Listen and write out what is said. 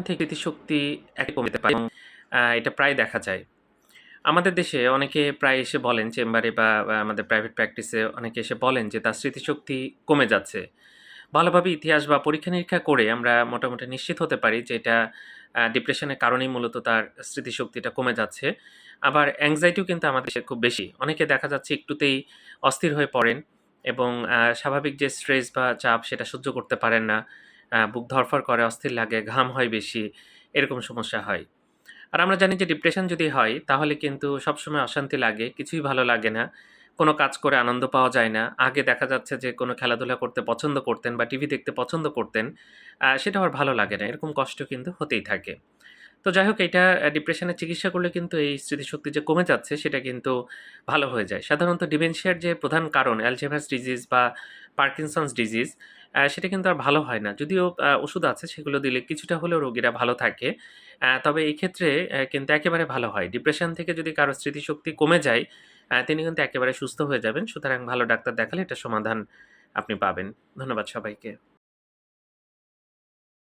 থেকে স্মৃতিশক্তি কমে যেতে পারে এবং এটা প্রায় দেখা যায়। আমাদের দেশে অনেকে প্রায় এসে বলেন চেম্বারে বা আমাদের প্রাইভেট প্র্যাকটিসে অনেকে এসে বলেন যে তার স্মৃতিশক্তি কমে যাচ্ছে। ভালোভাবে ইতিহাস বা পরীক্ষা-নিরীক্ষা করে আমরা মোটামুটি নিশ্চিত হতে পারি যে এটা ডিপ্রেশনের কারণেই মূলত তার স্মৃতিশক্তিটা কমে যাচ্ছে। আবার অ্যাংজাইটিও কিন্তু আমাদের দেশে খুব বেশি। অনেকে দেখা যাচ্ছে একটুতেই অস্থির হয়ে পড়েন এবং স্বাভাবিক যে স্ট্রেস বা চাপ সেটা সহ্য করতে পারেন না। বুক ধড়ফড় করে, অস্থির লাগে, ঘাম হয় বেশি, এরকম সমস্যা হয়। আর আমরা জানি যে ডিপ্রেশন যদি হয় তাহলে কিন্তু সবসময় অশান্তি লাগে, কিছুই ভালো লাগে না। কোনো কাজ করে আনন্দ পাওয়া যায় না। আগে দেখা যাচ্ছে যে কোনো খেলাধুলা করতে পছন্দ করতেন বা টিভি দেখতে পছন্দ করতেন। সেটা আর ভালো লাগে না। এরকম কষ্ট কিন্তু হতেই থাকে। তো যাই হোক এইটা ডিপ্রেশনের চিকিৎসা করলে কিন্তু এই স্মৃতিশক্তি যে কমে যাচ্ছে সেটা কিন্তু ভালো হয়ে যায়। সাধারণত ডিমেনশিয়ার যে প্রধান কারণ অ্যালঝেইমার্স ডিজিজ বা পার্কিনসন্স ডিজিজ সেটা কিন্তু আর ভালো হয় না। যদিও ওষুধ আছে সেগুলো দিলে কিছুটা হলেও রোগীরা ভালো থাকে। তবে এই ক্ষেত্রে কিন্তু একেবারে ভালো হয়। ডিপ্রেশন থেকে যদি কারো স্মৃতিশক্তি কমে যায় তিনি কিন্তু একেবারে সুস্থ হয়ে যাবেন। সুতরাং ভালো ডাক্তার দেখালে এটার সমাধান আপনি পাবেন। ধন্যবাদ সবাইকে।